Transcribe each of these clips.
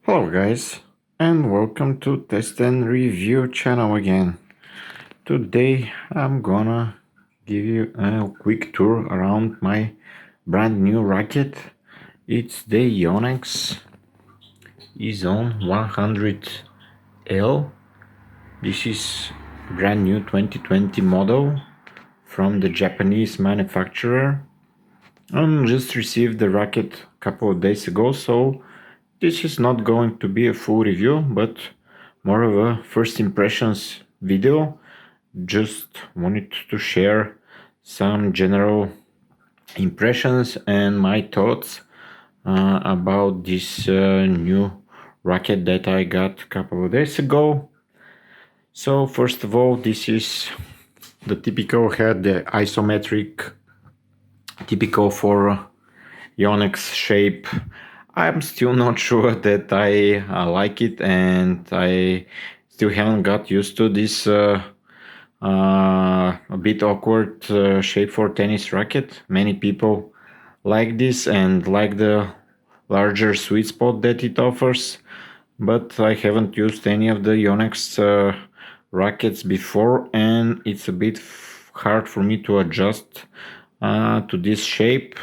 Hello guys, and welcome to Test and Review channel again. Today I'm gonna give you a quick tour around my brand new racket. It's the Yonex Ezone 100L. This is brand new 2020 model from the Japanese manufacturer. I just received the racket a couple of days ago, so this is not going to be a full review, but more of a first impressions video. Just wanted to share some general impressions and my thoughts about this new racket that I got a couple of days ago. So first of all, this is the typical head, the isometric, typical for Yonex shape. I'm still not sure that I like it, and I still haven't got used to this a bit awkward shape for tennis racket. Many people like this and like the larger sweet spot that it offers, but I haven't used any of the Yonex rackets before, and it's a bit hard for me to adjust to this shape.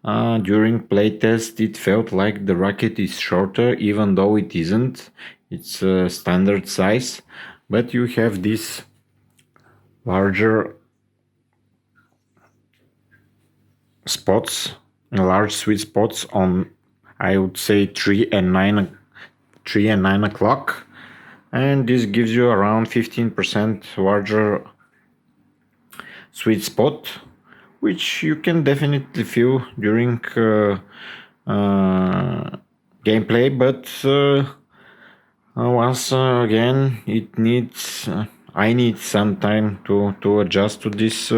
During playtest, it felt like the racket is shorter, even though it isn't. It's a standard size, but you have these larger spots, large sweet spots on, I would say, 3 and 9 o'clock, and this gives you around 15% larger sweet spot, which you can definitely feel during gameplay, but once again, it needs I need some time to adjust to this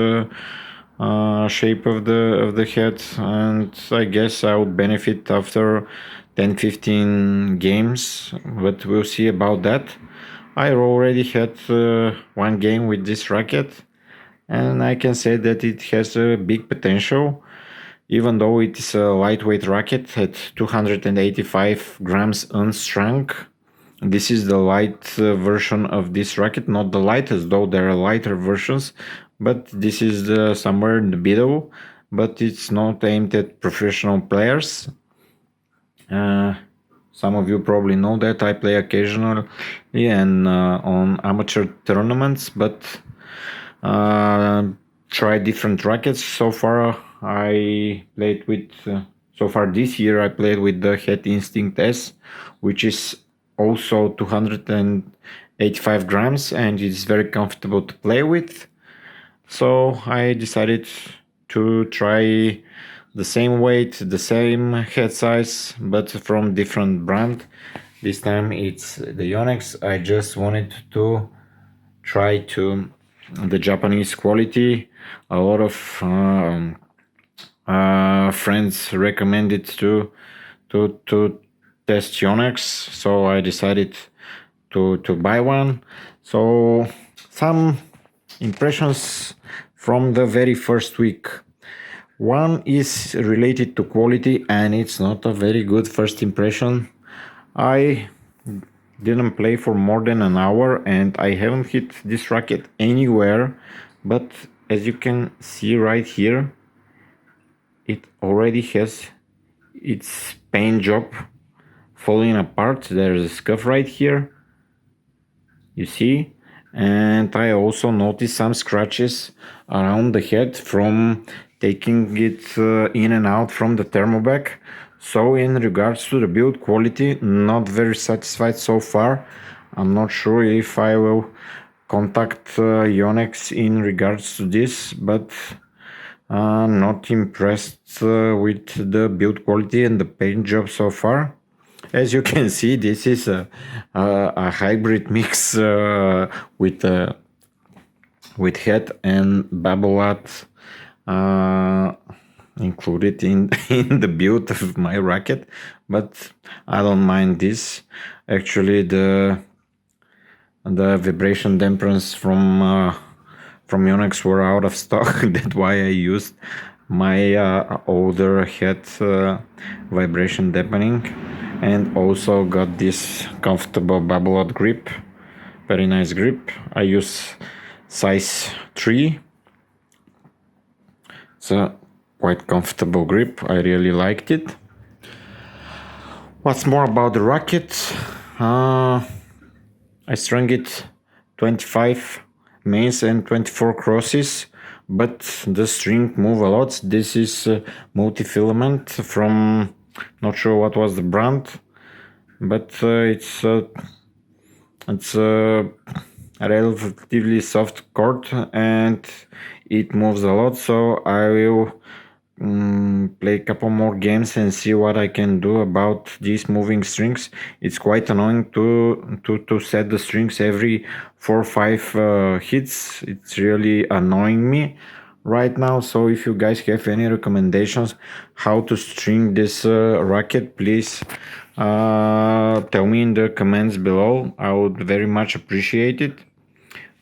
shape of the head, and I guess I would benefit after 10-15 games, but we'll see about that. I already had one game with this racket, and I can say that it has a big potential, even though it is a lightweight racket at 285 grams unstrung. This is the light version of this racket, not the lightest, though there are lighter versions, but this is somewhere in the middle, but it's not aimed at professional players. Some of you probably know that I play occasionally and on amateur tournaments, but try different rackets. So far this year I played with the Head Instinct S, which is also 285 grams, and it's very comfortable to play with. So I decided to try the same weight, the same head size, but from different brand. This time it's the Yonex. I just wanted to try to the Japanese quality. A lot of friends recommended to test Yonex, so I decided to buy one. So some impressions from the very first week. One is related to quality, and it's not a very good first impression. I didn't play for more than an hour, and I haven't hit this racket anywhere, but as you can see right here, it already has its paint job falling apart. There's a scuff right here, you see, and I also noticed some scratches around the head from taking it in and out from the thermobag. So in regards to the build quality, not very satisfied so far. I'm not sure if I will contact Yonex in regards to this, but not impressed with the build quality and the paint job so far. As you can see, this is a hybrid mix with head and Babolat included in the build of my racket, but I don't mind this. Actually, the vibration dampers from Yonex were out of stock. That's why I used my older head vibration dampening. and also got this comfortable bubble grip, very nice grip. I use size 3. It's a quite comfortable grip, I really liked it. What's more about the racket? I strung it 25 mains and 24 crosses, but the string move a lot. This is multi-filament from, not sure what was the brand, but it's a relatively soft cord and it moves a lot, so I will play a couple more games and see what I can do about these moving strings. It's quite annoying to set the strings every 4 or 5 hits. It's really annoying me right now. So if you guys have any recommendations how to string this racket, please tell me in the comments below. I would very much appreciate it.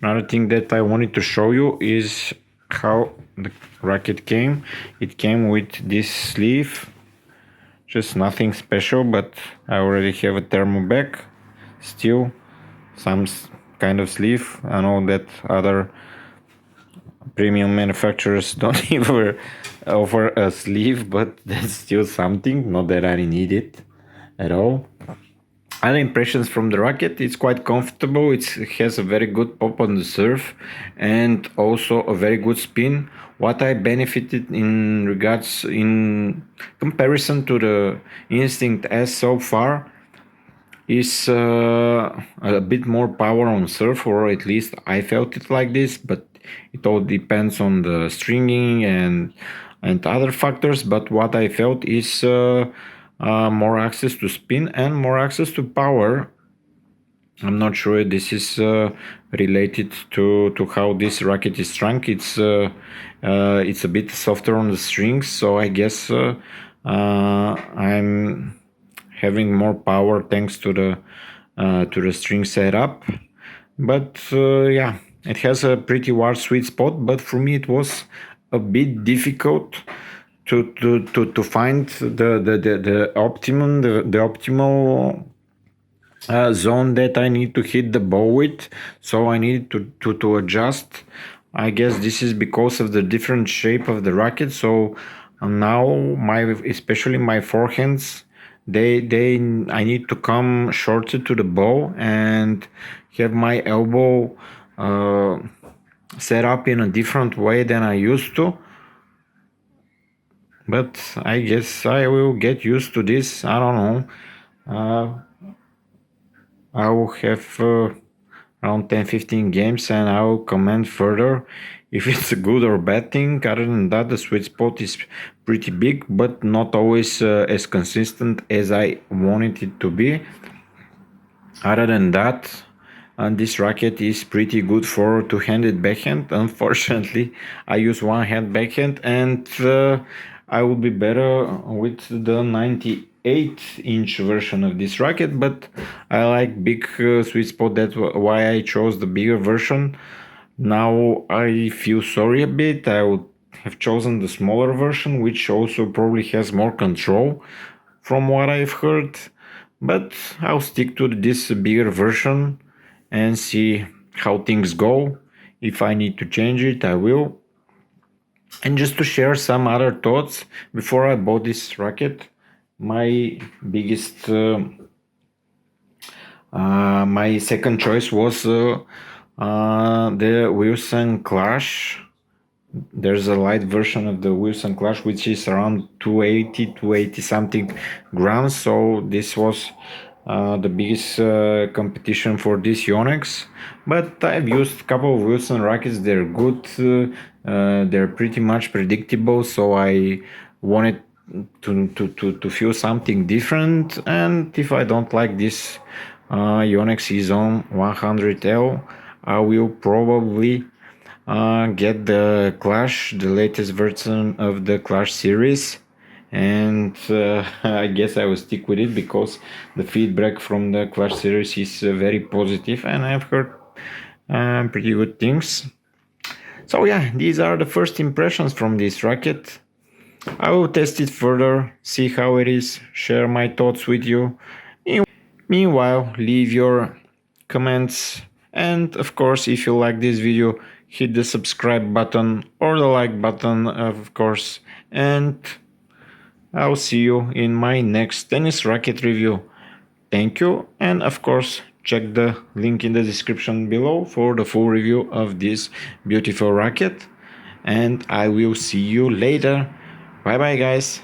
Another thing that I wanted to show you is how the racket came. It came with this sleeve, just nothing special, but I already have a thermal bag, still some kind of sleeve. I know that other premium manufacturers don't even offer a sleeve, but that's still something, not that I need it at all. Other impressions from the racket: it's quite comfortable, it has a very good pop on the surf and also a very good spin. What I benefited in regards, in comparison to the Instinct S so far, is a bit more power on surf, or at least I felt it like this, but it all depends on the stringing and other factors. But what I felt is more access to spin and more access to power. I'm not sure this is related to how this racket is strung. It's a bit softer on the strings, so I guess I'm having more power thanks to the string setup. But yeah, it has a pretty wide sweet spot. But for me, it was a bit difficult to find the optimum the optimal zone that I need to hit the ball with. So I need to adjust. I guess this is because of the different shape of the racket. So now especially my forehands, they I need to come shorter to the ball and have my elbow set up in a different way than I used to. But I guess I will get used to this. I don't know. I will have around 10-15 games and I will comment further if it's a good or bad thing. Other than that, the sweet spot is pretty big, but not always as consistent as I wanted it to be. Other than that, this racket is pretty good for two-handed backhand. Unfortunately, I use one-hand backhand, and I would be better with the 98-inch version of this racket, but I like big sweet spot. That's why I chose the bigger version. Now I feel sorry a bit. I would have chosen the smaller version, which also probably has more control from what I've heard. But I'll stick to this bigger version and see how things go. If I need to change it, I will. And just to share some other thoughts before I bought this racket, my biggest, my second choice was the Wilson Clash. There's a light version of the Wilson Clash which is around 280 something grams. So this was the biggest competition for this Yonex. But I've used a couple of Wilson rackets. They're good. They're pretty much predictable. So I wanted to feel something different. And if I don't like this Yonex Ezone 100L, I will probably get the Clash, the latest version of the Clash series, and I guess I will stick with it because the feedback from the Clash series is very positive and I've heard pretty good things. So yeah, these are the first impressions from this racket. I will test it further, see how it is, share my thoughts with you. Meanwhile, leave your comments, and of course, if you like this video, hit the subscribe button or the like button, of course, and I'll see you in my next tennis racket review. Thank you, and of course, check the link in the description below for the full review of this beautiful racket. And I will see you later. Bye bye, guys.